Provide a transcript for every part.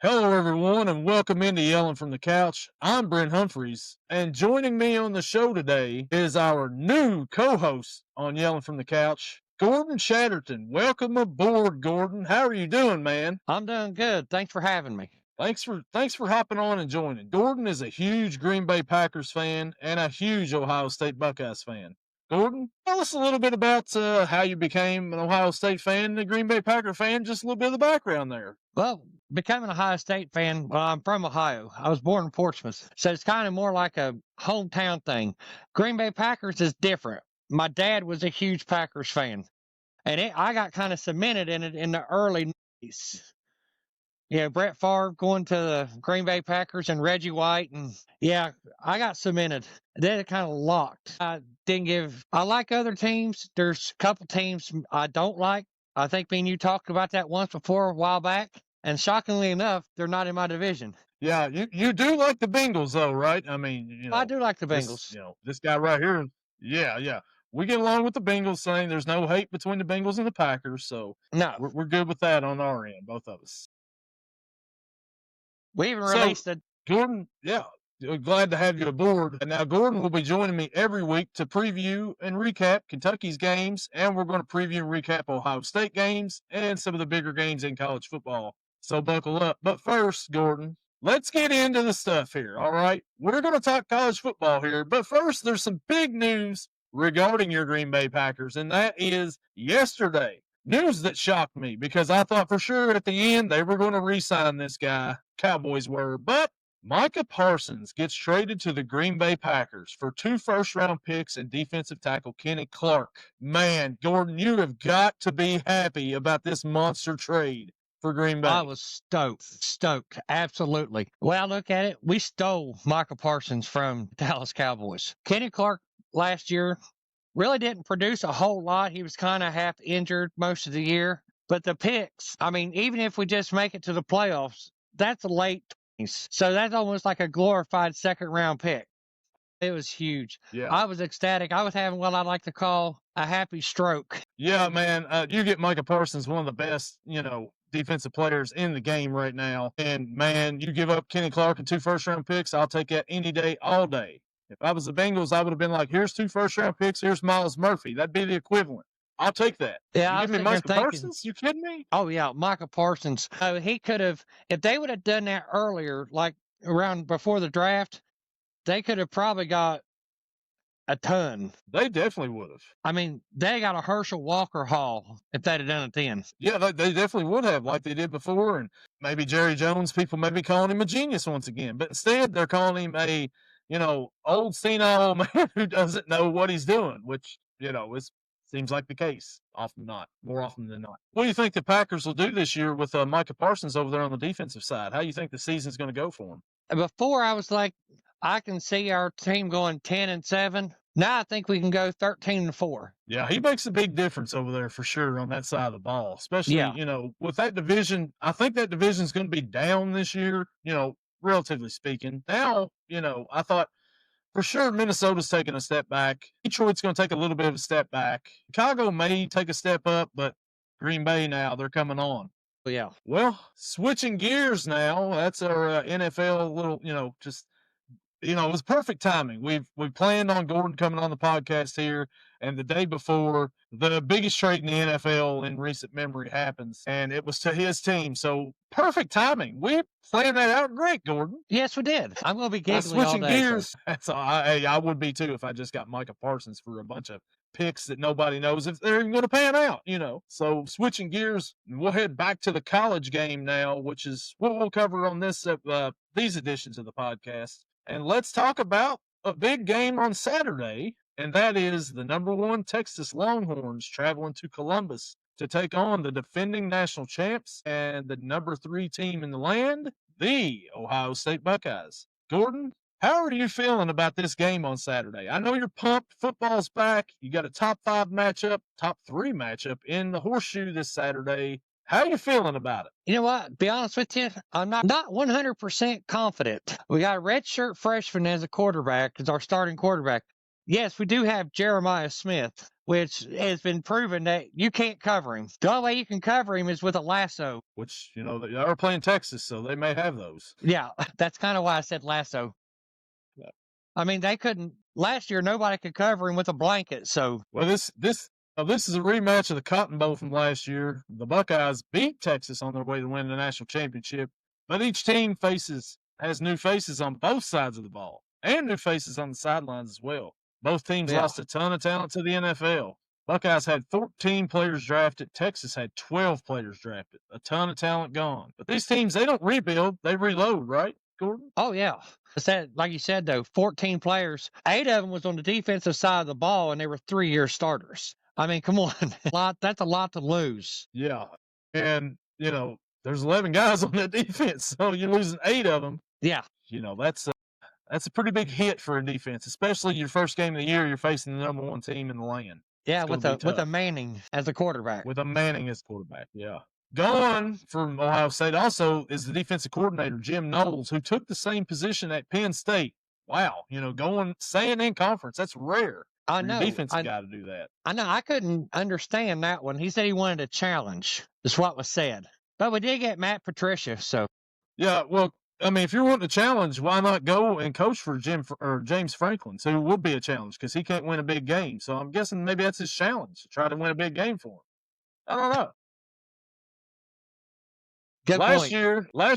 Hello, everyone, and welcome into Yelling from the Couch. I'm Brent Humphreys, and joining me on the show today is our new co-host on Yelling from the Couch, Gordon Shatterton. Welcome aboard, Gordon. How are you doing, man? I'm doing good. Thanks for having me. Thanks for hopping on and joining. Gordon is a huge Green Bay Packers fan and a huge Ohio State Buckeyes fan. Gordon, tell us a little bit about how you became an Ohio State fan and a Green Bay Packer fan, just a little bit of the background there. Well, becoming an Ohio State fan, I'm from Ohio. I was born in Portsmouth, so it's kind of more like a hometown thing. Green Bay Packers is different. My dad was a huge Packers fan, and I got kind of cemented in it in the early 90s. Yeah, Brett Favre going to the Green Bay Packers and Reggie White, and yeah, I got cemented. Then it kind of locked. I like other teams. There's a couple teams I don't like. I think me and you talked about that once before a while back, and shockingly enough, they're not in my division. Yeah, you do like the Bengals, though, right? I mean, I do like the Bengals. This guy right here, yeah. We get along with the Bengals, saying there's no hate between the Bengals and the Packers, so No, we're good with that on our end, both of us. we even released it. Gordon, yeah, glad to have you aboard. And now Gordon will be joining me every week to preview and recap Kentucky's games, and we're going to preview and recap Ohio State games and some of the bigger games in college football. So buckle up. But first, Gordon, let's get into the stuff here, all right? We're going to talk college football here, but first, there's some big news regarding your Green Bay Packers, and that is yesterday. News that shocked me because I thought for sure at the end they were going to re-sign this guy. Cowboys were, but Micah Parsons gets traded to the Green Bay Packers for 2 first-round picks and defensive tackle Kenny Clark. Man, Gordon, you have got to be happy about this monster trade for Green Bay. I was stoked, absolutely. Well, I look at it, we stole Micah Parsons from Dallas Cowboys. Kenny Clark last year really didn't produce a whole lot. He was kind of half injured most of the year. But the picks, I mean, even if we just make it to the playoffs, that's a late 20s. So that's almost like a glorified second-round pick. It was huge. Yeah. I was ecstatic. I was having what I like to call a happy stroke. Yeah, man. You get Micah Parsons, one of the best, defensive players in the game right now. And, man, you give up Kenny Clark and 2 first-round picks, I'll take that any day, all day. If I was the Bengals, I would have been like, here's 2 first-round picks, here's Myles Murphy. That'd be the equivalent. I'll take that. Yeah, you give me Micah Parsons? You kidding me? Oh, yeah, Micah Parsons. He could have, if they would have done that earlier, like around before the draft, they could have probably got a ton. They definitely would have. I mean, they got a Herschel Walker Hall if they'd have done it then. Yeah, they definitely would have, like they did before. And maybe Jerry Jones, people may be calling him a genius once again. But instead, they're calling him a, old senile man who doesn't know what he's doing, which, seems like the case. More often than not. What do you think the Packers will do this year with Micah Parsons over there on the defensive side? How do you think the season's going to go for him? Before, I was like, I can see our team going 10-7. Now I think we can go 13-4. Yeah, he makes a big difference over there for sure on that side of the ball, especially, with that division. I think that division's going to be down this year, relatively speaking. Now, I thought for sure Minnesota's taking a step back. Detroit's going to take a little bit of a step back. Chicago may take a step up, but Green Bay now, they're coming on. Yeah. Well, switching gears now, that's our NFL little, it was perfect timing. We planned on Gordon coming on the podcast here, and the day before, the biggest trade in the NFL in recent memory happens, and it was to his team. So perfect timing. We planned that out great, Gordon. Yes, we did. I'm going to be giggling switching all day, gears. So. I would be too if I just got Micah Parsons for a bunch of picks that nobody knows if they're even going to pan out, So switching gears, we'll head back to the college game now, which is what we'll cover on these editions of the podcast. And let's talk about a big game on Saturday, and that is the number 1 Texas Longhorns traveling to Columbus to take on the defending national champs and the number 3 team in the land, the Ohio State Buckeyes. Gordon, how are you feeling about this game on Saturday? I know you're pumped. Football's back. You got a top 5 matchup, top 3 matchup in the Horseshoe this Saturday. How are you feeling about it? You know what? Be honest with you, I'm not 100% confident. We got a redshirt freshman as a quarterback, as our starting quarterback. Yes, we do have Jeremiah Smith, which has been proven that you can't cover him. The only way you can cover him is with a lasso. Which, they are playing Texas, so they may have those. Yeah, that's kind of why I said lasso. Yeah. I mean, they couldn't. Last year, nobody could cover him with a blanket. So, well, this is a rematch of the Cotton Bowl from last year. The Buckeyes beat Texas on their way to win the national championship, but each team has new faces on both sides of the ball and new faces on the sidelines as well. Both teams lost a ton of talent to the NFL. Buckeyes had 14 players drafted. Texas had 12 players drafted. A ton of talent gone. But these teams, they don't rebuild, they reload, right, Gordon? Oh, yeah. Like you said, though, 14 players. 8 of them was on the defensive side of the ball, and they were 3-year starters. I mean, come on. That's a lot to lose. Yeah. And, there's 11 guys on that defense, so you're losing 8 of them. Yeah. That's a pretty big hit for a defense, especially your first game of the year. You're facing the number 1 team in the land. Yeah, with a Manning as a quarterback. With a Manning as quarterback, yeah. Gone from Ohio State also is the defensive coordinator, Jim Knowles, who took the same position at Penn State. Wow, staying in conference, that's rare. I know. Defensive guy to do that. I know. I couldn't understand that one. He said he wanted a challenge, is what was said. But we did get Matt Patricia, so. Yeah, well, I mean, if you're wanting a challenge, why not go and coach for James Franklin, who would be a challenge because he can't win a big game. So I'm guessing maybe that's his challenge, to try to win a big game for him. I don't know. Last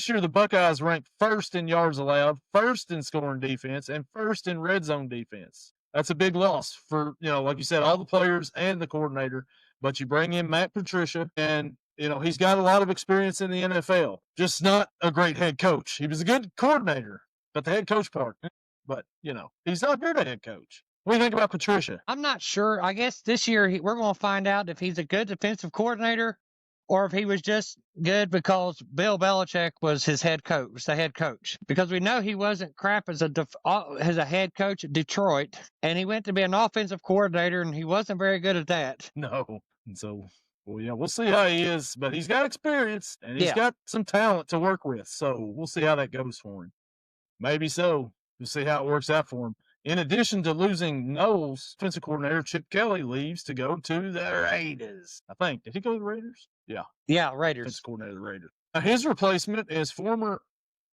year, the Buckeyes ranked first in yards allowed, first in scoring defense, and first in red zone defense. That's a big loss for, like you said, all the players and the coordinator. But you bring in Matt Patricia, and he's got a lot of experience in the NFL, just not a great head coach. He was a good coordinator, but the head coach part, but, he's not good at head coach. What do you think about Patricia? I'm not sure. I guess this year we're going to find out if he's a good defensive coordinator or if he was just good because Bill Belichick was his head coach, the head coach. Because we know he wasn't crap as a head coach at Detroit, and he went to be an offensive coordinator, and he wasn't very good at that. No. And so, we'll see how he is, but he's got experience, and he's got some talent to work with, so we'll see how that goes for him. Maybe so. We'll see how it works out for him. In addition to losing Knowles, defensive coordinator Chip Kelly leaves to go to the Raiders. I think. Did he go to the Raiders? Yeah. Yeah, Raiders. Defensive coordinator of the Raiders. Now, his replacement is former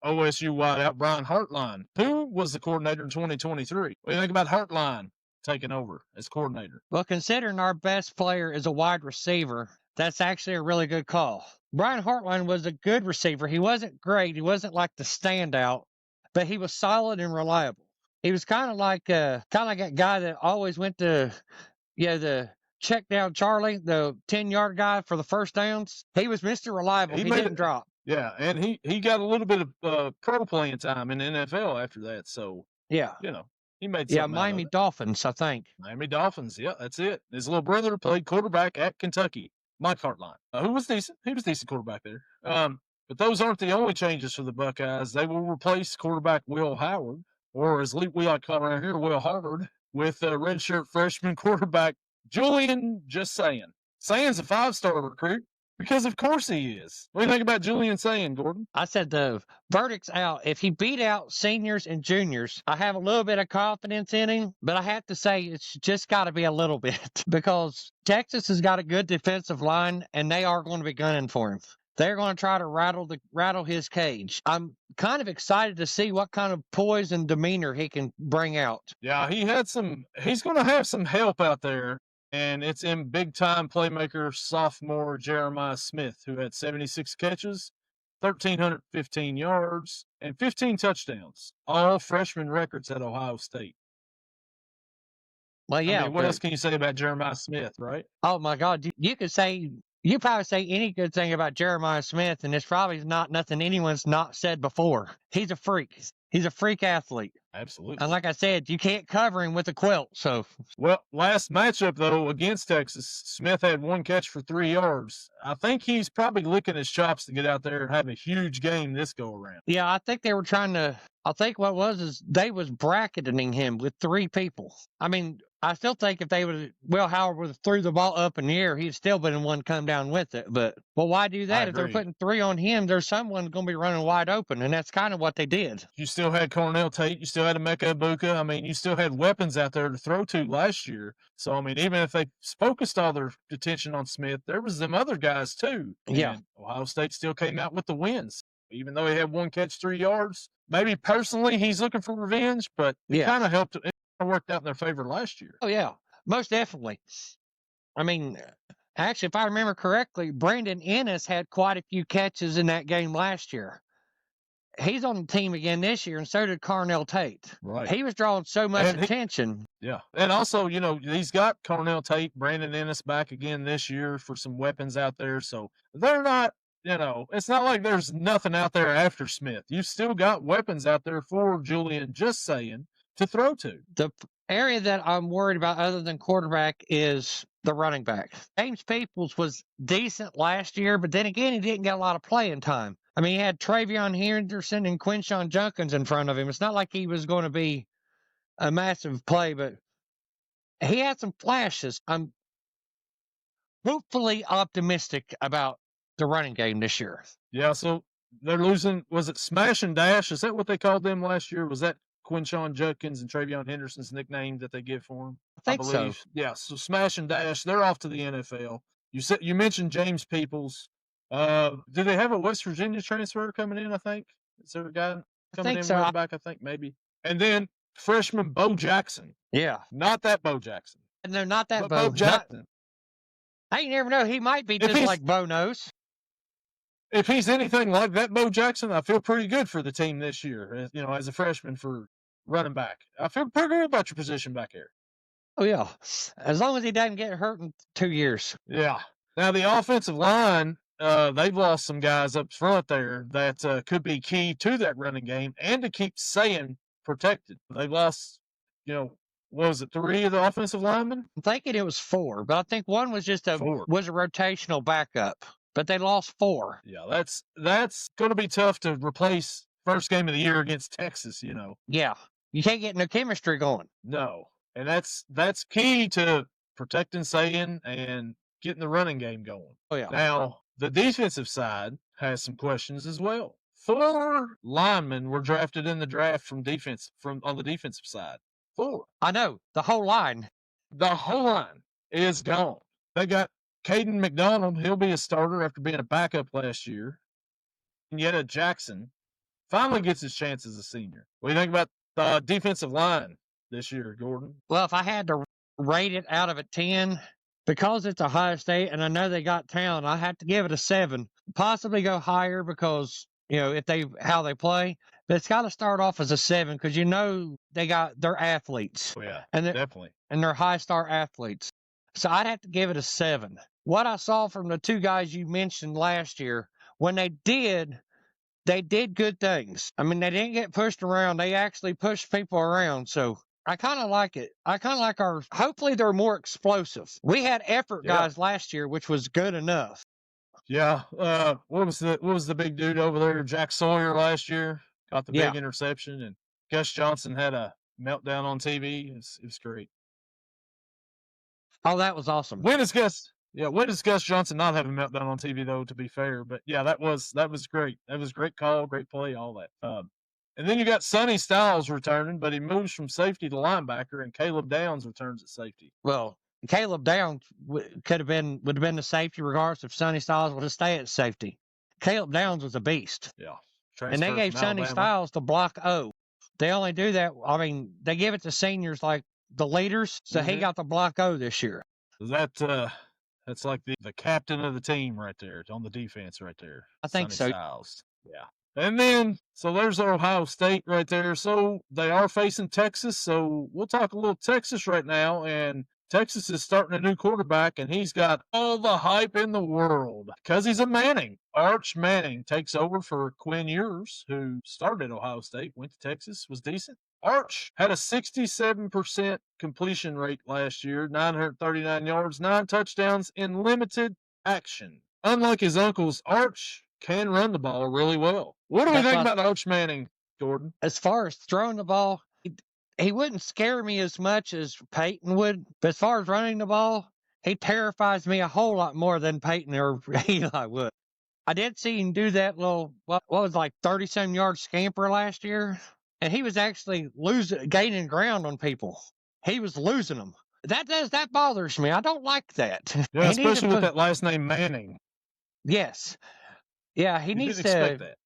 OSU wideout Brian Hartline, who was the coordinator in 2023. What do you think about Hartline taking over as coordinator? Well, considering our best player is a wide receiver, that's actually a really good call. Brian Hartline was a good receiver. He wasn't great. He wasn't like the standout, but he was solid and reliable. He was kind of like that guy that always went to, the check down Charlie, the 10-yard guy for the first downs. He was Mr. Reliable. He didn't drop. Yeah, and he got a little bit of pro playing time in the NFL after that. So, yeah, he made something Miami Dolphins, I think. Miami Dolphins, yeah, that's it. His little brother played quarterback at Kentucky, Mike Hartline, who was decent. He was a decent quarterback there. But those aren't the only changes for the Buckeyes. They will replace quarterback Will Howard, or as we like to call around here, Will Harvard, with redshirt freshman quarterback Julian Just Saying. Saying's a 5-star recruit because, of course, he is. What do you think about Julian Saying, Gordon? I said the verdict's out. If he beat out seniors and juniors, I have a little bit of confidence in him, but I have to say it's just got to be a little bit because Texas has got a good defensive line, and they are going to be gunning for him. They're going to try to rattle his cage. I'm kind of excited to see what kind of poise and demeanor he can bring out. Yeah, he's going to have some help out there, and it's in big-time playmaker sophomore Jeremiah Smith, who had 76 catches, 1,315 yards, and 15 touchdowns, all freshman records at Ohio State. Well, yeah. What else can you say about Jeremiah Smith, right? Oh, my God. You probably say any good thing about Jeremiah Smith, and it's probably not nothing anyone's not said before. He's a freak. He's a freak athlete. Absolutely. And like I said, you can't cover him with a quilt. So, well, last matchup, though, against Texas, Smith had 1 catch for 3 yards. I think he's probably licking his chops to get out there and have a huge game this go-around. Yeah, I think they were trying to – I think what was is they was bracketing him with 3 people. I mean, I still think if they would, Will Howard would have threw the ball up in the air, he'd still been the one come down with it. But well, why do I that? If they're agree. putting 3 on him, there's someone going to be running wide open, and that's kind of what they did. You still had Cornell Tate. You still had Emeka Ibuka. I mean, you still had weapons out there to throw to last year. So, I mean, even if they focused all their attention on Smith, there was them other guys too. Yeah. And Ohio State still came out with the wins, even though he had 1 catch, 3 yards. Maybe personally he's looking for revenge, but it kind of helped. It worked out in their favor last year. Oh, yeah, most definitely. I mean, actually, if I remember correctly, Brandon Ennis had quite a few catches in that game last year. He's on the team again this year, and so did Cornell Tate. Right. He was drawing so much attention. Yeah. And also, you know, he's got Cornell Tate, Brandon Ennis back again this year for some weapons out there. So they're not, you know, it's not like there's nothing out there after Smith. You've still got weapons out there for Julian, just saying, to throw to. The area that I'm worried about other than quarterback is the running back. James Peoples was decent last year, but then again, he didn't get a lot of playing time. I mean, he had Travion Henderson and Quinshon Junkins in front of him. It's not like he was going to be a massive play, but he had some flashes. I'm hopefully optimistic about the running game this year. Yeah, so they're losing, was it Smash and Dash? Is that what they called them last year? Was that Quinshon Junkins and Travion Henderson's nickname that they give for him? I think so. Yeah, so Smash and Dash, they're off to the NFL. You mentioned James Peoples. Do they have a West Virginia transfer coming in, I think? Is there a guy coming in running back, I think, maybe? And then freshman Bo Jackson. Yeah. Not that Bo Jackson. No, not that Bo Jackson. You never know. He might be just like Bo knows. If he's anything like that Bo Jackson, I feel pretty good for the team this year, you know, as a freshman for running back. I feel pretty good about your position back here. Oh, yeah. As long as he doesn't get hurt in 2 years. Yeah. Now, the offensive line, they've lost some guys up front there that could be key to that running game and to keep Sayin protected. They lost, you know, what was it, 3 of the offensive linemen? I'm thinking it was 4, but I think one was just a rotational backup. But they lost 4. Yeah, that's going to be tough to replace first game of the year against Texas, you know. Yeah, you can't get no chemistry going. No, and that's key to protecting Sayin and getting the running game going. Oh, yeah. Now, the defensive side has some questions as well. 4 linemen were drafted in the draft on the defensive side. 4. I know, the whole line. The whole line is gone. They got Caden McDonald, he'll be a starter after being a backup last year. And yet Jackson finally gets his chance as a senior. What do you think about the defensive line this year, Gordon? Well, if I had to rate it out of a 10, because it's Ohio State and I know they got talent, I have to give it a 7. Possibly go higher because, you know, how they play. But it's got to start off as a 7 because, you know, they're athletes. Oh, yeah, and definitely. And they're high-star athletes. So I'd have to give it a 7. What I saw from the 2 guys you mentioned last year, when they did good things. I mean, they didn't get pushed around. They actually pushed people around. So I kind of like it. I kind of like hopefully they're more explosive. We had effort guys last year, which was good enough. Yeah. What was the big dude over there? Jack Sawyer last year got the big interception, and Gus Johnson had a meltdown on TV. It was great. Oh, that was awesome. When does Gus Johnson not have a meltdown on TV, though, to be fair? But, yeah, that was great. That was a great call, great play, all that. And then you got Sonny Styles returning, but he moves from safety to linebacker, and Caleb Downs returns at safety. Well, Caleb Downs would have been the safety regardless if Sonny Styles would have stayed at safety. Caleb Downs was a beast. Yeah. And they gave Sonny Styles the block O. They only do that. I mean, they give it to seniors like the leaders, so he got the block O this year. That's like the captain of the team right there on the defense right there. I think Sonny Styles. Yeah. And then, so there's Ohio State right there. So they are facing Texas. So we'll talk a little Texas right now. And Texas is starting a new quarterback, and he's got all the hype in the world because he's a Manning. Arch Manning takes over for Quinn Ewers, who started at Ohio State, went to Texas, was decent. Arch had a 67% completion rate last year, 939 yards, 9 touchdowns in limited action. Unlike his uncles, Arch can run the ball really well. What do we think about Arch Manning, Gordon? As far as throwing the ball, he wouldn't scare me as much as Peyton would. But as far as running the ball, he terrifies me a whole lot more than Peyton or Eli would. I did see him do that little, what was like 30-some yard scamper last year, and he was actually gaining ground on people. He was losing them. That bothers me. I don't like that. Yeah, especially with that last name Manning. Yes. Yeah, he needs didn't expect that.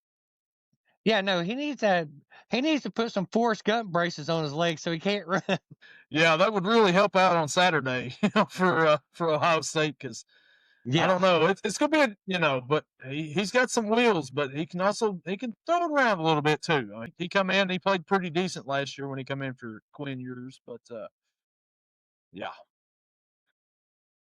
Yeah, no, he needs to put some Forrest Gump braces on his legs so he can't run. Yeah, that would really help out on Saturday, for Ohio State, because I don't know. It's gonna be but he's got some wheels, but he can throw it around a little bit too. I mean, he played pretty decent last year when he come in for Quinn Ewers, but yeah.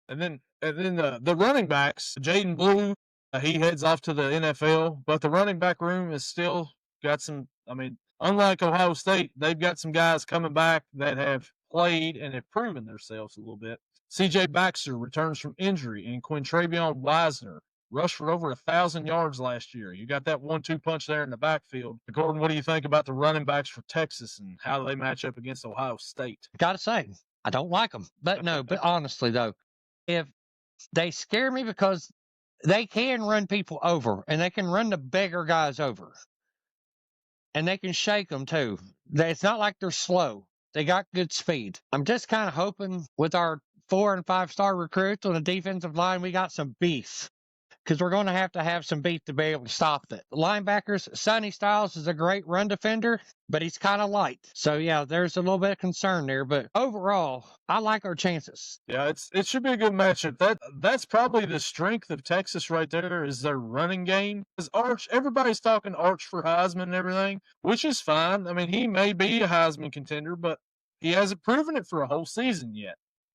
And then the running backs, Jaden Blue, he heads off to the NFL, but the running back room is still got some. I mean, unlike Ohio State, they've got some guys coming back that have played and have proven themselves a little bit. C.J. Baxter returns from injury, and Quintravion Wisner rushed for over 1,000 yards last year. You got that 1-2 punch there in the backfield. Gordon, what do you think about the running backs for Texas and how they match up against Ohio State? Gotta say, I don't like them. But no, but honestly, though, if they scare me because they can run people over, and they can run the bigger guys over. And they can shake them, too. It's not like they're slow. They got good speed. I'm just kind of hoping with our 4- and 5-star recruits on the defensive line, we got some beef, because we're going to have some beef to be able to stop it. The linebackers, Sonny Styles is a great run defender, but he's kind of light. So, yeah, there's a little bit of concern there. But overall, I like our chances. Yeah, it should be a good matchup. That's probably the strength of Texas right there, is their running game. Because Arch, everybody's talking Arch for Heisman and everything, which is fine. I mean, he may be a Heisman contender, but he hasn't proven it for a whole season yet.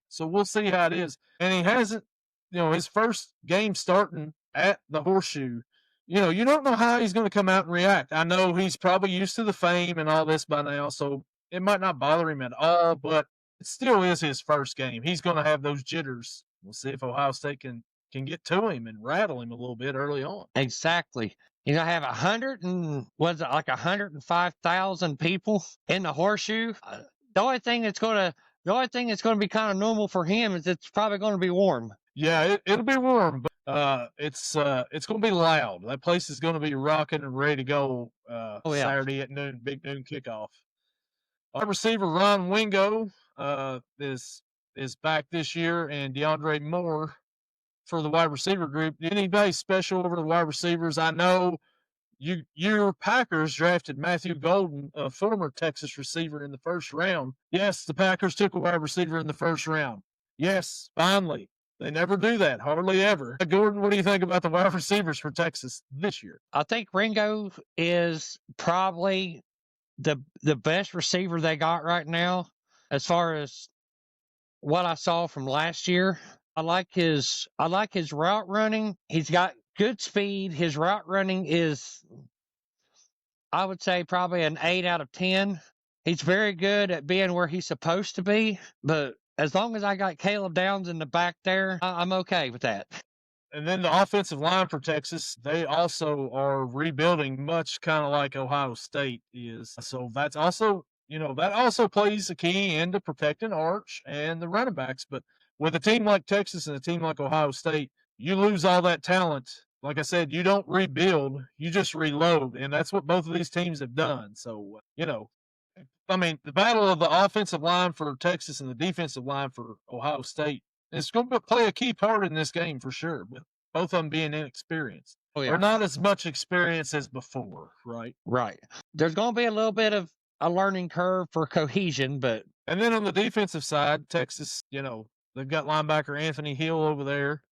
So we'll see how it is. And he hasn't, his first game starting at the Horseshoe, you don't know how he's going to come out and react. I know he's probably used to the fame and all this by now, so it might not bother him at all, but it still is his first game. He's going to have those jitters. We'll see if Ohio State can get to him and rattle him a little bit early on. Exactly. I have 105,000 people in the Horseshoe. The only thing that's going to be kind of normal for him is it's probably going to be warm. Yeah, it'll be warm, but it's going to be loud. That place is going to be rocking and ready to go Saturday at noon, big noon kickoff. Our receiver Ron Wingo is back this year, and DeAndre Moore for the wide receiver group. Anybody special over the wide receivers? I know your Packers drafted Matthew Golden, a former Texas receiver, in the first round. Yes, the Packers took a wide receiver in the first round. Yes, finally. They never do that, hardly ever. Gordon, what do you think about the wide receivers for Texas this year? I think Ringo is probably the best receiver they got right now, as far as what I saw from last year. I like his route running. He's got good speed. His route running is, I would say, probably an 8 out of 10. He's very good at being where he's supposed to be, but as long as I got Caleb Downs in the back there, I'm okay with that. And then the offensive line for Texas, they also are rebuilding, much kind of like Ohio State is. So that's also, that also plays a key into protecting Arch and the running backs. But with a team like Texas and a team like Ohio State, you lose all that talent. Like I said, you don't rebuild, you just reload. And that's what both of these teams have done. So, I mean, the battle of the offensive line for Texas and the defensive line for Ohio State, it's going to play a key part in this game for sure, with both of them being inexperienced. Oh, yeah. Or not as much experience as before, right? Right. There's going to be a little bit of a learning curve for cohesion, but... And then on the defensive side, Texas, they've got linebacker Anthony Hill over there.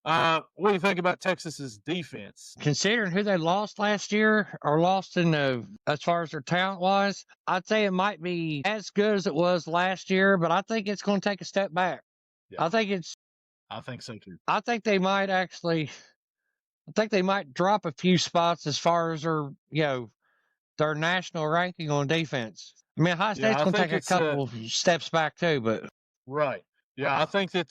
What do you think about Texas's defense? Considering who they lost last year, or lost as far as their talent wise, I'd say it might be as good as it was last year, but I think it's going to take a step back. Yeah. I think so too. I think they might drop a few spots as far as their national ranking on defense. I mean, Ohio State's going to take a couple steps back too, but right. Yeah, I think by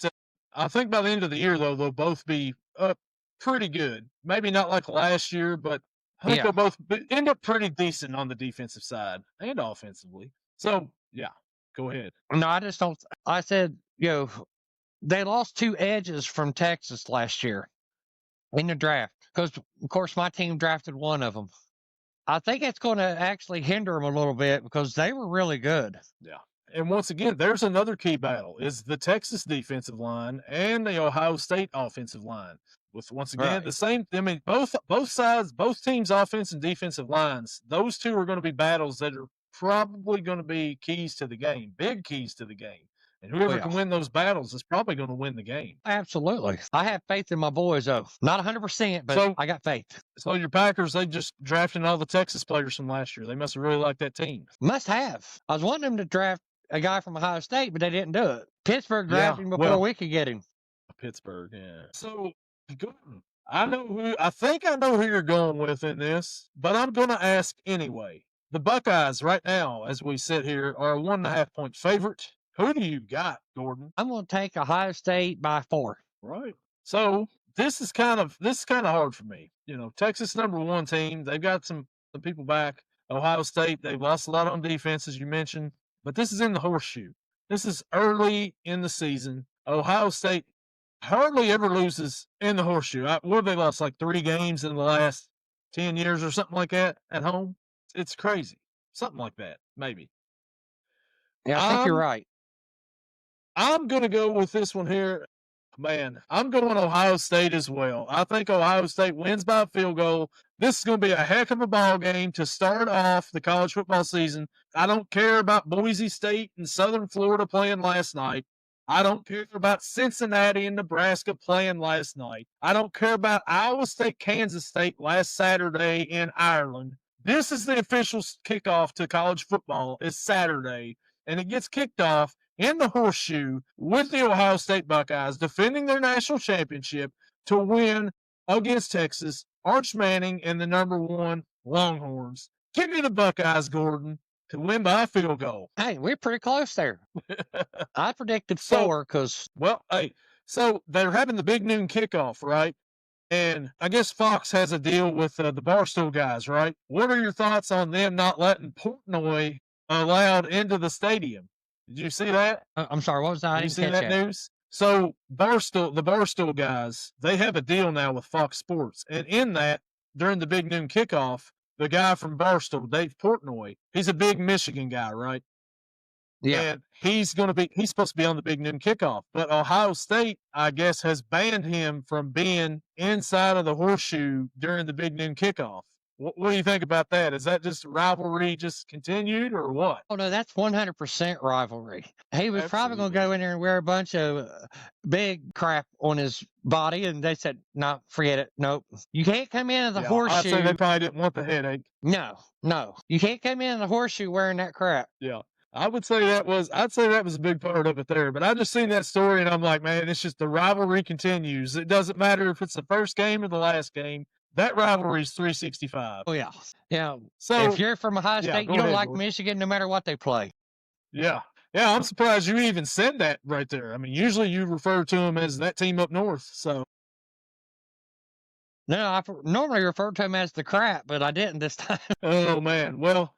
the end of the year, though, they'll both be up pretty good. Maybe not like last year, but I think they'll both end up pretty decent on the defensive side and offensively. So Yeah, go ahead. No, I just don't. I said, they lost 2 edges from Texas last year in the draft because, of course, my team drafted one of them. I think it's going to actually hinder them a little bit because they were really good. Yeah. And once again, there's another key battle is the Texas defensive line and the Ohio State offensive line. With once again Right. the same. I mean, both sides, both teams' offense and defensive lines. Those two are going to be battles that are probably going to be keys to the game, big keys to the game. And whoever can win those battles is probably going to win the game. Absolutely. I have faith in my boys, though. Not 100%, but I got faith. So your Packers, they just drafted all the Texas players from last year. They must have really liked that team. Must have. I was wanting them to draft a guy from Ohio State, but they didn't do it. Pittsburgh drafted him before we could get him. Pittsburgh, yeah. So, I think I know who you're going with in this, but I'm going to ask anyway. The Buckeyes right now, as we sit here, are a 1.5 point favorite. Who do you got, Gordon? I'm going to take Ohio State by 4. Right. So this is kind of hard for me. Texas #1 team. They've got some people back. Ohio State, they've lost a lot on defense, as you mentioned, but this is in the horseshoe. This is early in the season. Ohio State hardly ever loses in the horseshoe. What have they lost, like 3 games in the last 10 years or something like that at home? It's crazy. Something like that, maybe. Yeah, I think you're right. I'm going to go with this one here. Man, I'm going Ohio State as well. I think Ohio State wins by a field goal. This is going to be a heck of a ball game to start off the college football season. I don't care about Boise State and Southern Florida playing last night. I don't care about Cincinnati and Nebraska playing last night. I don't care about Iowa State, Kansas State last Saturday in Ireland. This is the official kickoff to college football. It's Saturday, and it gets kicked off in the horseshoe with the Ohio State Buckeyes defending their national championship to win against Texas, Arch Manning, and the #1 Longhorns. Give me the Buckeyes, Gordon, to win by a field goal. Hey, we're pretty close there. I predicted 4 because... So they're having the big noon kickoff, right? And I guess Fox has a deal with the Barstool guys, right? What are your thoughts on them not letting Portnoy allowed into the stadium? Did you see that? I'm sorry, what was that? Did you see that news? So the Barstool guys, they have a deal now with Fox Sports. And in that, during the big noon kickoff, the guy from Barstool, Dave Portnoy, he's a big Michigan guy, right? Yeah. And he's supposed to be on the big noon kickoff. But Ohio State, I guess, has banned him from being inside of the horseshoe during the big noon kickoff. What do you think about that? Is that just rivalry just continued or what? Oh, no, that's 100% rivalry. He was probably going to go in there and wear a bunch of big crap on his body, and they said, no, forget it. Nope. You can't come in the horseshoe. I'd say they probably didn't want the headache. No. You can't come in the horseshoe wearing that crap. Yeah. I'd say that was a big part of it there. But I just seen that story, and I'm like, man, it's just the rivalry continues. It doesn't matter if it's the first game or the last game. That rivalry is 365. Oh, yeah. Yeah. So if you're from Ohio State, you don't like Michigan no matter what they play. Yeah. Yeah, I'm surprised you even said that right there. I mean, usually you refer to them as that team up north. So no, I normally refer to them as the crap, but I didn't this time. Oh, man. Well,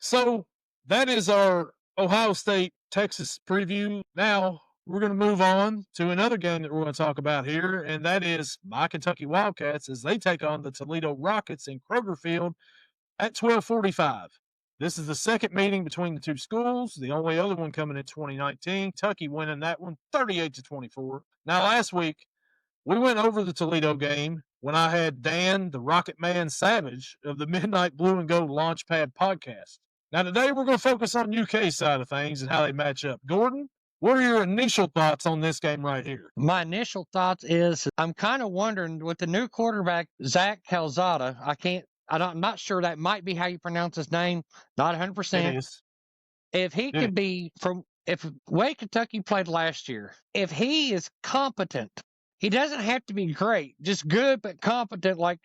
so that is our Ohio State Texas preview. Now we're going to move on to another game that we're going to talk about here, and that is my Kentucky Wildcats as they take on the Toledo Rockets in Kroger Field at 12:45. This is the second meeting between the two schools, the only other one coming in 2019. Kentucky winning that one 38-24. Now, last week, we went over the Toledo game when I had Dan, the Rocket Man Savage of the Midnight Blue and Gold Launchpad podcast. Now, today we're going to focus on UK side of things and how they match up. Gordon, what are your initial thoughts on this game right here? My initial thoughts is I'm kind of wondering with the new quarterback, Zach Calzada, I'm not sure that might be how you pronounce his name, not 100%. It is. If he could be if way Kentucky played last year, if he is competent, he doesn't have to be great, just good but competent, like,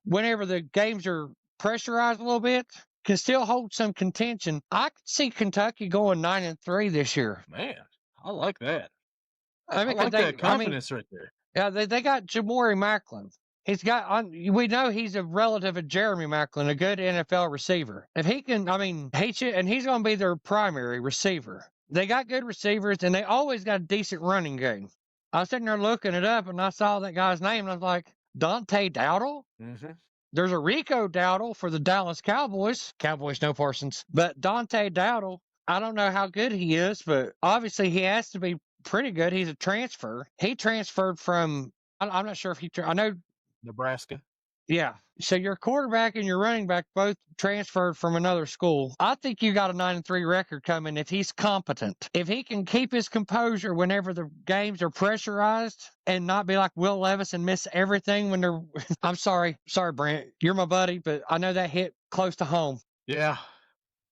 whenever the games are pressurized a little bit, can still hold some contention. I could see Kentucky going 9-3 this year. Man, I like that. I mean, I like that confidence right there. Yeah, they got Jamori Macklin. He's got. We know he's a relative of Jeremy Maclin, a good NFL receiver. If he can, I mean, he should, and he's going to be their primary receiver. They got good receivers, and they always got a decent running game. I was sitting there looking it up, and I saw that guy's name, and I was like, Dante Dowdle? Mm-hmm. There's a Rico Dowdle for the Dallas Cowboys. Cowboys, no Parsons. But Dante Dowdle, I don't know how good he is, but obviously he has to be pretty good. He's a transfer. He transferred from, I'm not sure if I know. Nebraska. Yeah. So your quarterback and your running back both transferred from another school. I think you got a 9-3 record coming if he's competent. If he can keep his composure whenever the games are pressurized and not be like Will Levis and miss everything when they're I'm sorry, Brent. You're my buddy, but I know that hit close to home. Yeah.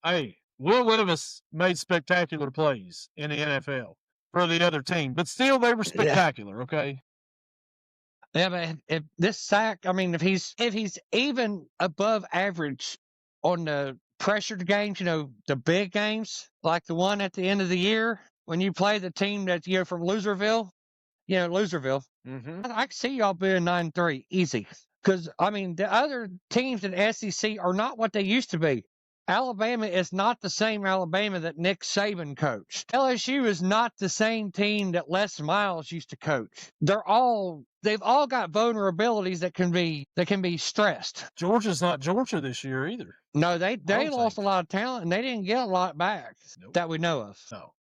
Hey, Will Levis made spectacular plays in the NFL for the other team, but still they were spectacular, okay? Yeah, but if this sack, I mean, if he's even above average on the pressured games, the big games, like the one at the end of the year when you play the team that's from Loserville, Loserville. Mm-hmm. I can see y'all being 9-3 easy because I mean the other teams in the SEC are not what they used to be. Alabama is not the same Alabama that Nick Saban coached. LSU is not the same team that Les Miles used to coach. They've all got vulnerabilities that can be stressed. Georgia's not Georgia this year either. No, they lost a lot of talent and they didn't get a lot back that we know of. No.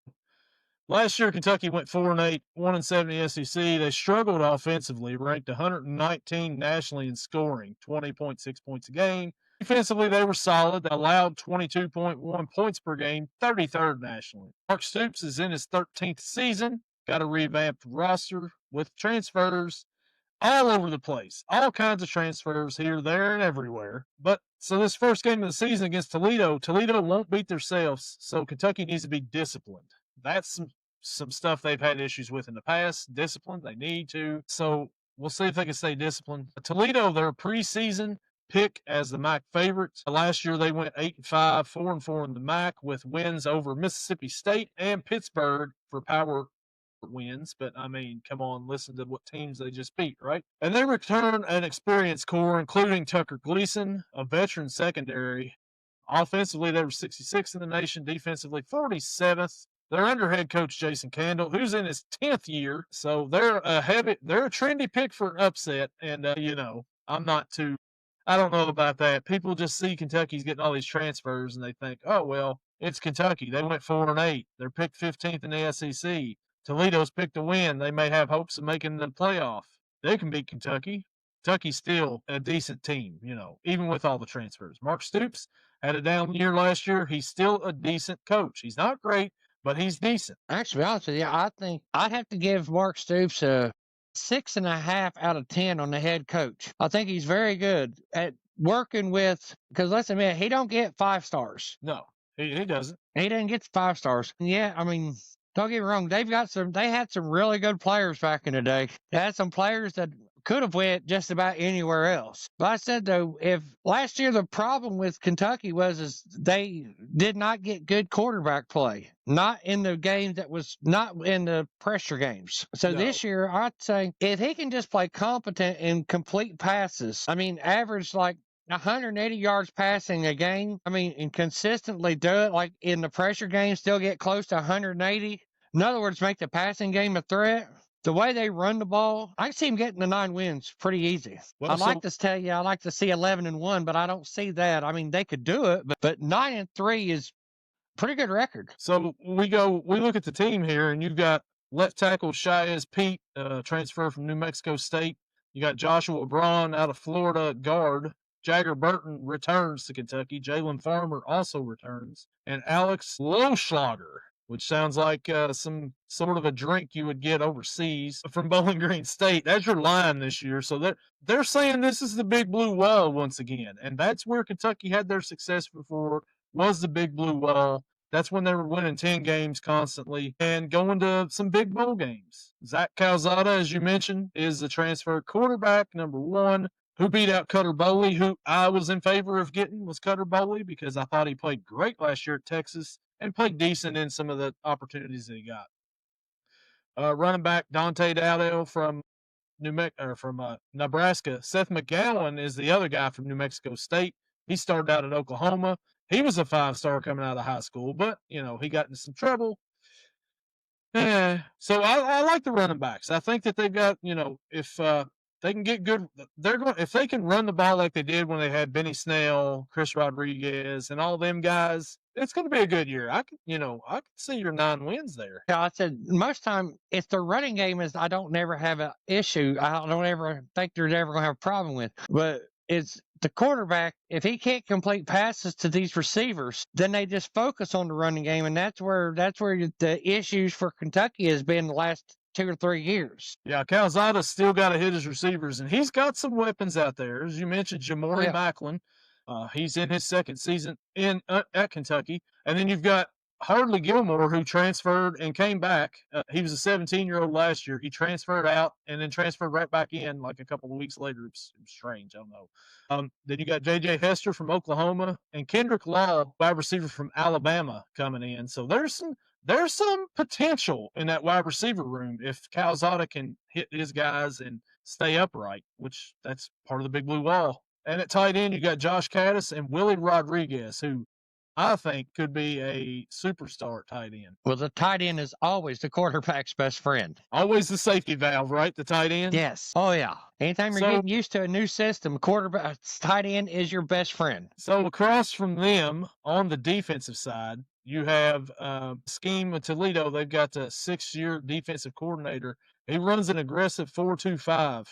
Last year, Kentucky went 4-8, 1-7 in the SEC. They struggled offensively, ranked 119 nationally in scoring, 20.6 points a game. Defensively, they were solid. They allowed 22.1 points per game, 33rd nationally. Mark Stoops is in his 13th season. Got a revamped roster with transfers all over the place. All kinds of transfers here, there, and everywhere. But so this first game of the season against Toledo won't beat themselves, so Kentucky needs to be disciplined. That's some stuff they've had issues with in the past. Discipline, they need to. So we'll see if they can stay disciplined. Toledo, they're a preseason pick as the MAC favorites. Last year they went 8-5, 4-4 in the MAC with wins over Mississippi State and Pittsburgh for power wins. But I mean, come on, listen to what teams they just beat, right? And they return an experienced core, including Tucker Gleason, a veteran secondary. Offensively, they were 66th in the nation. Defensively, 47th. They're under head coach Jason Candle, who's in his 10th year. So they're a trendy pick for an upset. And, I don't know about that. People just see Kentucky's getting all these transfers and they think, oh, well, it's Kentucky. They went 4-8. They're picked 15th in the SEC. Toledo's picked a win. They may have hopes of making the playoff. They can beat Kentucky. Kentucky's still a decent team, even with all the transfers. Mark Stoops had a down year last year. He's still a decent coach. He's not great, but he's decent. Actually, to be honest with you, I think I'd have to give Mark Stoops a 6.5 out of 10 on the head coach. I think he's very good at working with, because let's admit, he don't get 5 stars. No, he doesn't. He doesn't get 5 stars. Yeah, I mean, don't get me wrong. They had some really good players back in the day. They had some players that could have went just about anywhere else. But I said, though, if last year the problem with Kentucky is they did not get good quarterback play, not in the game not in the pressure games. So this year, I'd say if he can just play competent and complete passes, I mean, average like 180 yards passing a game, I mean, and consistently do it, like in the pressure game, still get close to 180. In other words, make the passing game a threat. The way they run the ball, I can see him getting the 9 wins pretty easy. Well, I'd like to tell you, I like to see 11-1, but I don't see that. I mean, they could do it, but 9-3 is a pretty good record. So we look at the team here, and you've got left tackle Shaez Pete, transfer from New Mexico State. You got Joshua Braun out of Florida, guard. Jagger Burton returns to Kentucky. Jalen Farmer also returns. And Alex Loschlager, which sounds like some sort of a drink you would get overseas, from Bowling Green State. That's your line this year. So they're saying this is the Big Blue Wall once again. And that's where Kentucky had their success before, was the Big Blue Wall. That's when they were winning 10 games constantly and going to some big bowl games. Zach Calzada, as you mentioned, is the transfer quarterback, number 1, who beat out Cutter Boley, who I was in favor of getting was Cutter Boley because I thought he played great last year at Texas and played decent in some of the opportunities that he got. Running back Dante Dowdell from Nebraska. Seth McGowan is the other guy from New Mexico State. He started out at Oklahoma. He was a 5-star coming out of high school, but he got into some trouble. Yeah, so I like the running backs. I think that they've got, if they can get good, if they can run the ball like they did when they had Benny Snell, Chris Rodriguez, and all them guys, it's going to be a good year. I can see your 9 wins there. Yeah, I said most time if the running game is, I don't never have an issue. I don't ever think they're ever going to have a problem with, but it's the quarterback. If he can't complete passes to these receivers, then they just focus on the running game, and that's where the issues for Kentucky has been the last 2 or 3 years. Yeah, Calzada's still got to hit his receivers, and he's got some weapons out there. As you mentioned, Jamori Macklin. He's in his second season at Kentucky. And then you've got Hardley Gilmore, who transferred and came back. He was a 17-year-old last year. He transferred out and then transferred right back in like a couple of weeks later. It was strange. I don't know. Then you got J.J. Hester from Oklahoma and Kendrick Law, wide receiver from Alabama, coming in. So there's some potential in that wide receiver room if Calzada can hit his guys and stay upright, which that's part of the big blue wall. And at tight end, you got Josh Caddis and Willie Rodriguez, who I think could be a superstar tight end. Well, the tight end is always the quarterback's best friend. Always the safety valve, right? The tight end? Yes. Oh, yeah. Anytime you're getting used to a new system, tight end is your best friend. So across from them, on the defensive side, you have scheme of Toledo. They've got a 6-year defensive coordinator. He runs an aggressive 4-2-5.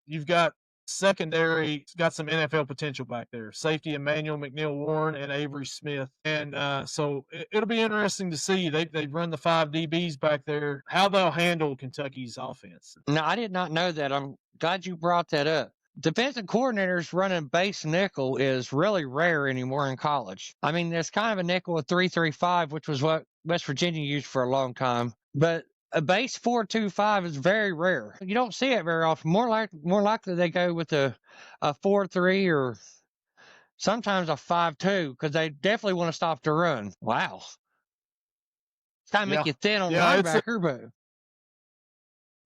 You've got secondary, got some NFL potential back there. Safety Emmanuel McNeil-Warren and Avery Smith. And so it'll be interesting to see. They run the 5 DBs back there, how they'll handle Kentucky's offense. No, I did not know that. I'm glad you brought that up. Defensive coordinators running base nickel is really rare anymore in college. I mean, there's kind of a nickel of 3-3-5, which was what West Virginia used for a long time. But a base 4-2-5 is very rare. You don't see it very often. More likely they go with a 4-3 or sometimes a 5-2 because they definitely want to stop the run. Wow. It's kind of make you thin on the linebacker, but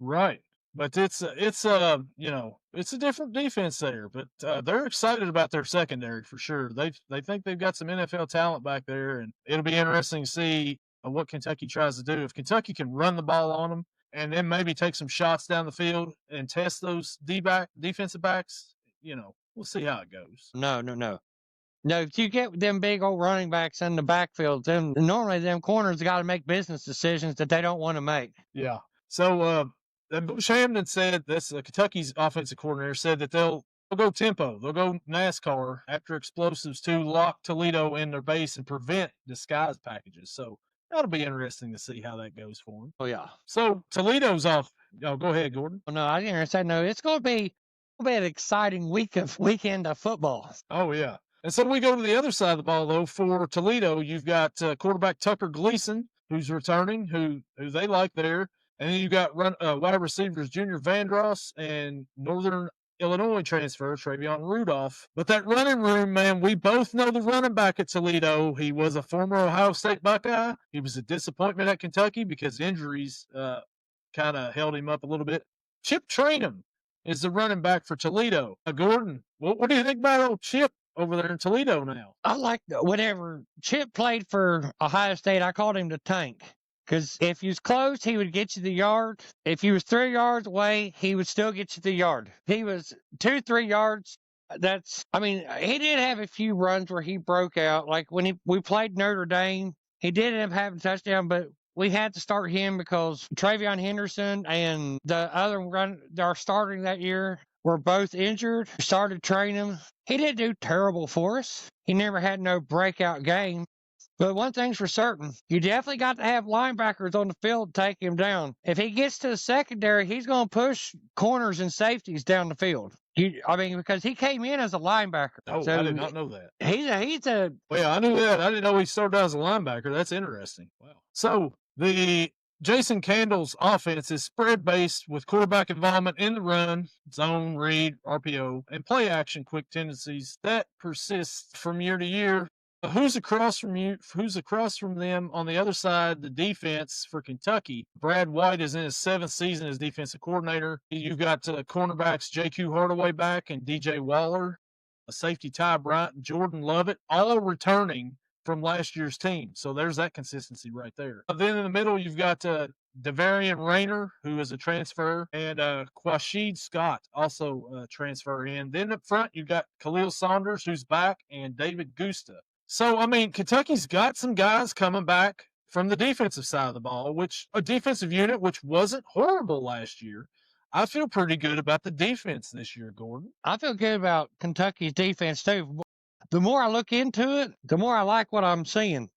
right. But it's a different defense there. But they're excited about their secondary for sure. They think they've got some NFL talent back there, and it'll be interesting to see what Kentucky tries to do. If Kentucky can run the ball on them and then maybe take some shots down the field and test those defensive backs, we'll see how it goes. No. No, if you get them big old running backs in the backfield, then normally them corners got to make business decisions that they don't want to make. Yeah. So Bush Hamdan said, that's Kentucky's offensive coordinator, said that they'll go tempo. They'll go NASCAR after explosives to lock Toledo in their base and prevent disguise packages. So that'll be interesting to see how that goes for them. Oh, yeah. So Toledo's off. Oh, go ahead, Gordon. Well, no, I didn't say no. It's going to be an exciting weekend of football. Oh, yeah. And so we go to the other side of the ball, though. For Toledo, you've got quarterback Tucker Gleason, who's returning, who they like there. And then you got wide receivers Junior Vandross and Northern Illinois transfer Travion Rudolph. But that running room, man, we both know the running back at Toledo. He was a former Ohio State Buckeye. He was a disappointment at Kentucky because injuries kind of held him up a little bit. Chip Trainum is the running back for Toledo. Gordon, what do you think about old Chip over there in Toledo now? I like whatever. Chip played for Ohio State. I called him the Tank. Because if he was close, he would get you the yard. If he was 3 yards away, he would still get you the yard. He was 2-3 yards. He did have a few runs where he broke out. Like when we played Notre Dame, he did end up having a touchdown, but we had to start him because Travion Henderson and the other run our starting that year were both injured. We started training him. He didn't do terrible for us. He never had no breakout game. But one thing's for certain, you definitely got to have linebackers on the field to take him down. If he gets to the secondary, he's going to push corners and safeties down the field. Because he came in as a linebacker. Oh, so I did not know that. Well, I knew that. I didn't know he started out as a linebacker. That's interesting. Wow. So the Jason Candle's offense is spread-based with quarterback involvement in the run, zone, read, RPO, and play action quick tendencies that persist from year to year. Who's across from you? Who's across from them on the other side? The defense for Kentucky. Brad White is in his 7th season as defensive coordinator. You've got cornerbacks J.Q. Hardaway back and DJ Waller, a safety Ty Bryant, and Jordan Lovett, all returning from last year's team. So there's that consistency right there. Then in the middle, you've got Devarian Rayner, who is a transfer, and Quashid Scott, also a transfer in. Then up front, you've got Khalil Saunders, who's back, and David Gusta. So, I mean, Kentucky's got some guys coming back from the defensive side of the ball, which a defensive unit which wasn't horrible last year. I feel pretty good about the defense this year, Gordon. I feel good about Kentucky's defense, too. The more I look into it, the more I like what I'm seeing.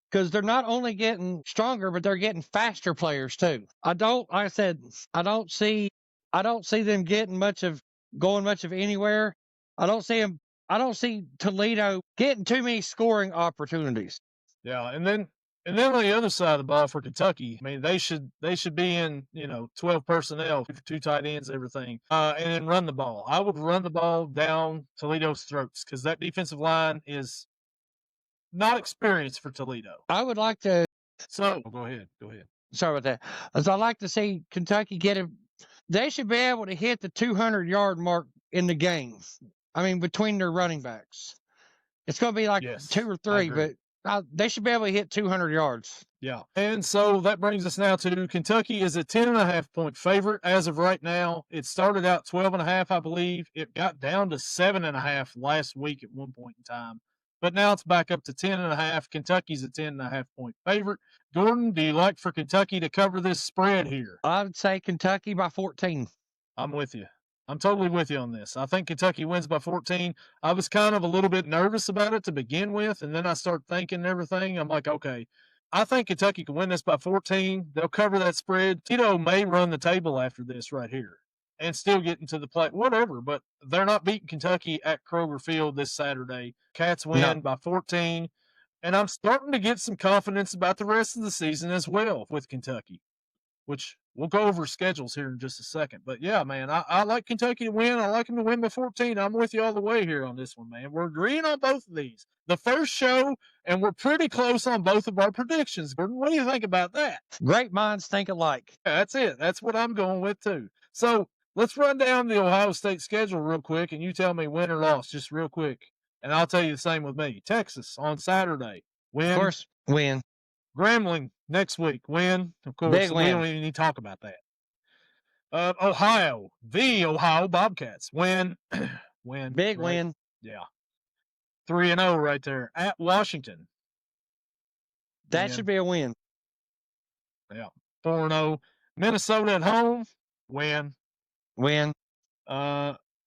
Because they're not only getting stronger, but they're getting faster players, too. I don't see them going much of anywhere. I don't see Toledo getting too many scoring opportunities. Yeah, and then on the other side of the ball for Kentucky, I mean, they should be in 12 personnel, 2 tight ends, everything, and then run the ball. I would run the ball down Toledo's throats because that defensive line is not experienced for Toledo. I would like to. So go ahead. Sorry about that. As I like to see Kentucky get it. They should be able to hit the 200-yard mark in the game. I mean, between their running backs, it's going to be like 2 or 3, but they should be able to hit 200 yards. Yeah. And so that brings us now to Kentucky is a 10.5-point favorite as of right now. It started out 12.5, I believe. It got down to 7.5 last week at one point in time. But now it's back up to 10.5. Kentucky's a 10.5-point favorite. Gordon, do you like for Kentucky to cover this spread here? I would say Kentucky by 14. I'm with you. I'm totally with you on this. I think Kentucky wins by 14. I was kind of a little bit nervous about it to begin with, and then I start thinking everything. I'm like, okay, I think Kentucky can win this by 14. They'll cover that spread. Toledo may run the table after this right here and still get into the play, whatever, but they're not beating Kentucky at Kroger Field this Saturday. Cats win by 14, and I'm starting to get some confidence about the rest of the season as well with Kentucky, which we'll go over schedules here in just a second. But, yeah, man, I like Kentucky to win. I like them to win by 14. I'm with you all the way here on this one, man. We're agreeing on both of these. The first show, and we're pretty close on both of our predictions. Gordon, what do you think about that? Great minds think alike. Yeah, that's it. That's what I'm going with, too. So let's run down the Ohio State schedule real quick, and you tell me win or loss just real quick. And I'll tell you the same with me. Texas on Saturday. Win. Of course, win. Grambling next week. Win. Of course, Big we win. don't even need to talk about that. Ohio. The Ohio Bobcats. Win. Win. Big right? win. Yeah. 3-0 right there. At Washington. That Win. should be a win. Yeah. 4-0. Minnesota at home. Win. Win.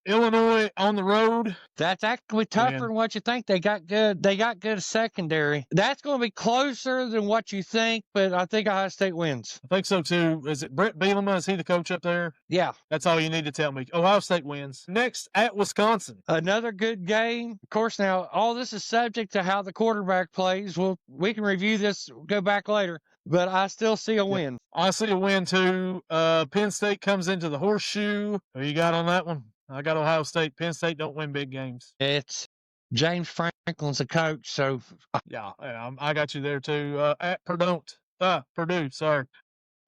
Illinois on the road. That's actually tougher than what you think. They got good secondary. That's going to be closer than what you think, but I think Ohio State wins. I think so too. Is it Brent Bielema? Is he the coach up there? Yeah. That's all you need to tell me. Ohio State wins. Next, at Wisconsin. Another good game. Of course, now all this is subject to how the quarterback plays. We can review this, go back later, but I still see a win. I see a win too. Penn State comes into the horseshoe. Who you got on that one? I got Ohio State. Penn State don't win big games. It's James Franklin's the coach, so. Yeah, I got you there too. At Purdue, sorry.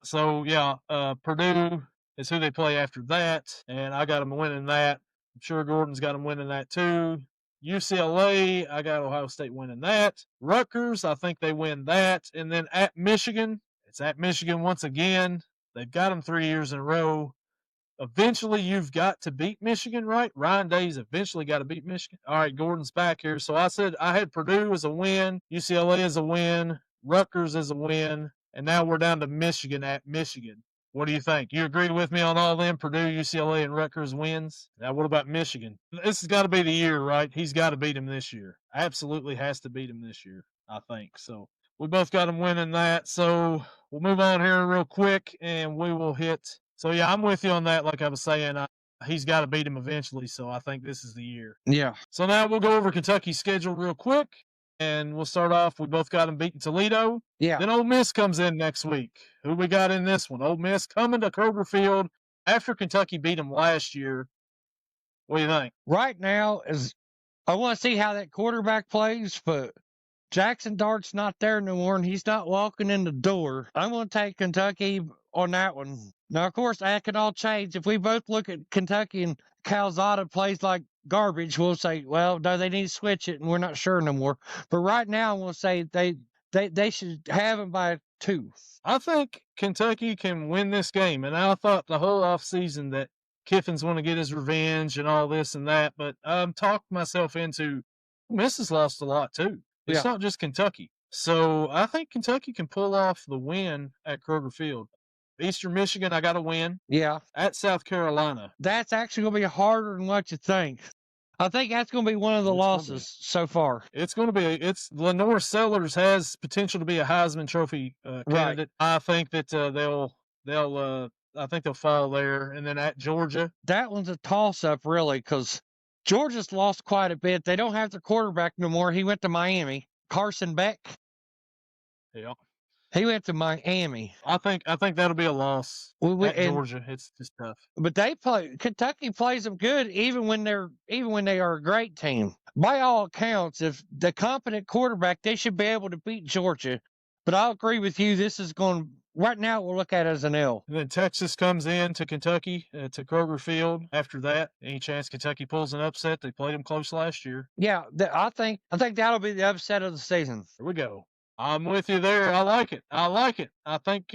So, yeah, Purdue is who they play after that, and I got them winning that. I'm sure Gordon's got them winning that too. UCLA, I got Ohio State winning that. Rutgers, I think they win that. And then at Michigan, it's at Michigan once again. They've got them 3 years in a row. Eventually, you've got to beat Michigan, right? Ryan Day's eventually got to beat Michigan. All right, Gordon's back here. So I said I had Purdue as a win, UCLA as a win, Rutgers as a win, and now we're down to Michigan at Michigan. What do you think? You agree with me on all them? Purdue, UCLA, and Rutgers wins? Now, what about Michigan? This has got to be the year, right? He's got to beat him this year. Absolutely has to beat him this year, I think. So we both got him winning that. So we'll move on here real quick, and we will hit. So, yeah, I'm with you on that. Like I was saying, he's got to beat him eventually, so I think this is the year. Yeah. So now we'll go over Kentucky's schedule real quick, and we'll start off. We both got him beating Toledo. Yeah. Then Ole Miss comes in next week. Who we got in this one? Ole Miss coming to Kroger Field after Kentucky beat them last year. What do you think? Right now, as I want to see how that quarterback plays, but Jackson Dart's not there no more, and he's not walking in the door. I'm going to take Kentucky on that one. Now, of course, that can all change. If we both look at Kentucky and Calzada plays like garbage, we'll say, well, no, they need to switch it, and we're not sure no more. But right now, we'll say they should have him by 2. I think Kentucky can win this game, and I thought the whole offseason that Kiffin's going to get his revenge and all this and that, but I'm talked myself into Miss has lost a lot too. It's not just Kentucky. So I think Kentucky can pull off the win at Kroger Field. Eastern Michigan, I got to win. Yeah. At South Carolina. That's actually going to be harder than what you think. I think that's going to be one of the losses so far. It's going to be. Lenore Sellers has potential to be a Heisman Trophy candidate. Right. I think that I think they'll fall there. And then at Georgia. That one's a toss-up, really, because Georgia's lost quite a bit. They don't have their quarterback no more. He went to Miami. Carson Beck. Yeah. He went to Miami. I think that'll be a loss at Georgia. It's just tough. But Kentucky plays them good even when they are a great team. By all accounts, if the competent quarterback, they should be able to beat Georgia. But I'll agree with you. This is going right now. We'll look at it as an L. And then Texas comes in to Kentucky to Kroger Field. After that, any chance Kentucky pulls an upset? They played them close last year. Yeah, I think that'll be the upset of the season. Here we go. I'm with you there. I like it. I think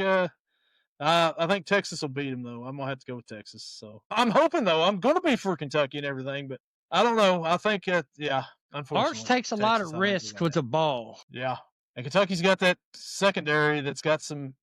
Texas will beat them, though. I'm going to have to go with Texas. So I'm hoping, though. I'm going to be for Kentucky and everything, but I don't know. I think, unfortunately. Ours takes a lot of risk with the ball. Yeah. And Kentucky's got that secondary that's got some,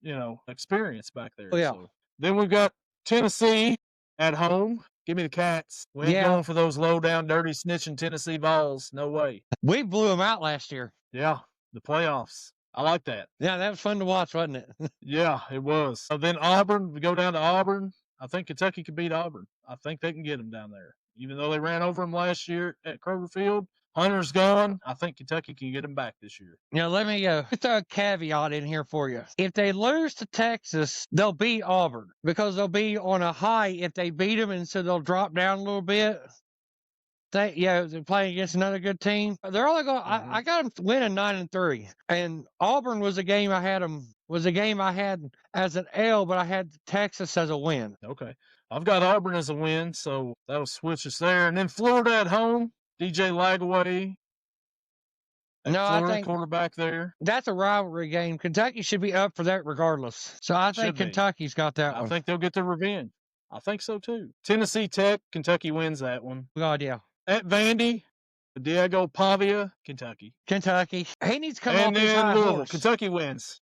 experience back there. Oh, yeah. So. Then we've got Tennessee at home. Give me the Cats. We ain't going for those low-down, dirty, snitching Tennessee balls. No way. We blew them out last year. Yeah. The playoffs. I like that. Yeah, that was fun to watch, wasn't it? Yeah, it was. So then Auburn, we go down to Auburn. I think Kentucky can beat Auburn. I think they can get them down there. Even though they ran over them last year at Kroger Field, Hunter's gone. I think Kentucky can get them back this year. Let me throw a caveat in here for you. If they lose to Texas, they'll beat Auburn because they'll be on a high if they beat them, and so they'll drop down a little bit. They're playing against another good team. They're only going. Mm-hmm. I got them winning 9-3, and Auburn was a game I had as an L, but I had Texas as a win. Okay, I've got Auburn as a win, so that'll switch us there. And then Florida at home, DJ Lagway. I think quarterback there. That's a rivalry game. Kentucky should be up for that regardless. So I think Kentucky's got that one. I think they'll get their revenge. I think so too. Tennessee Tech, Kentucky wins that one. God, yeah. At Vandy, Diego Pavia, Kentucky. He needs to come off his high horse. Kentucky wins.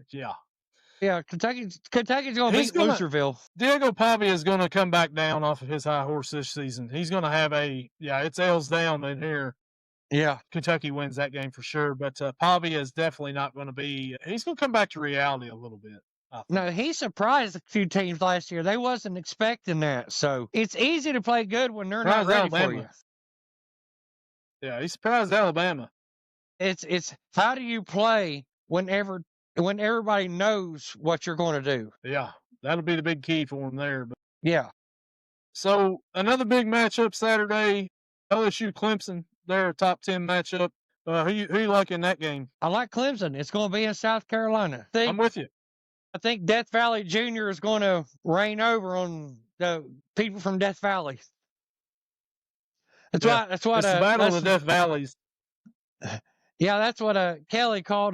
Yeah. Yeah, Kentucky's going to beat Loserville. Diego Pavia is going to come back down off of his high horse this season. He's going to have it's L's down in here. Yeah. Kentucky wins that game for sure, but Pavia is definitely not going to be – he's going to come back to reality a little bit. No, he surprised a few teams last year. They wasn't expecting that. So it's easy to play good when they're not ready for you. Yeah, he surprised Alabama. It's how do you play when everybody knows what you're going to do? Yeah, that'll be the big key for him there. But yeah. So another big matchup Saturday, LSU Clemson. They're a top 10 matchup. Who you like in that game? I like Clemson. It's going to be in South Carolina. I'm with you. I think Death Valley Jr. is going to reign over on the people from Death Valley. That's what. It's the battle of the Death Valleys. Yeah, that's what Kelly called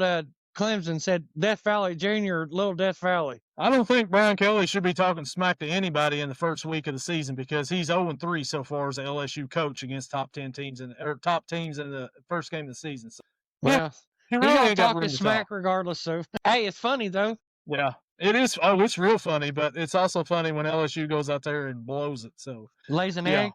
Clemson. Said Death Valley Jr. Little Death Valley. I don't think Brian Kelly should be talking smack to anybody in the first week of the season because he's 0-3 so far as an LSU coach against top teams in the first game of the season. So, well, he's really talking smack regardless. So hey, it's funny though. Yeah, it is. Oh, it's real funny, but it's also funny when LSU goes out there and blows it. So lays an egg.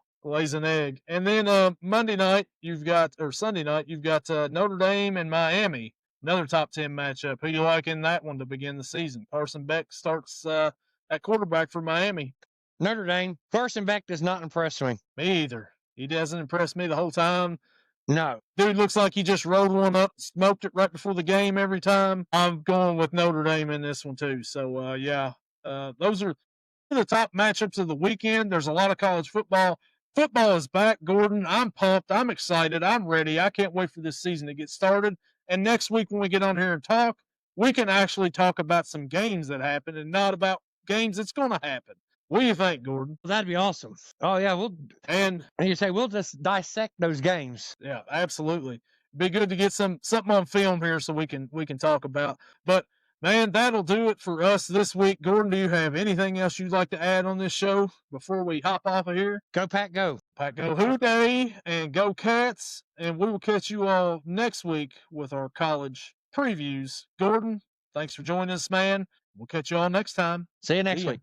And then Sunday night, you've got Notre Dame and Miami, another top 10 matchup. Who you like in that one to begin the season? Carson Beck starts at quarterback for Miami. Notre Dame. Carson Beck does not impress me. Me either. He doesn't impress me the whole time. No. Dude looks like he just rolled one up, smoked it right before the game every time. I'm going with Notre Dame in this one too. So, those are the top matchups of the weekend. There's a lot of college football. Football is back, Gordon. I'm pumped. I'm excited. I'm ready. I can't wait for this season to get started. And next week when we get on here and talk, we can actually talk about some games that happened and not about games that's going to happen. What do you think, Gordon? That'd be awesome. Oh yeah, And you say we'll just dissect those games. yeah, absolutely. Be good to get something on film here so we can talk about. But man, that'll do it for us this week. Gordon, do you have anything else you'd like to add on this show before we hop off of here? Go Pack, go. Pack, go Who Day, and go Cats. And we will catch you all next week with our college previews. Gordon, thanks for joining us, man. We'll catch you all next time. See you next week.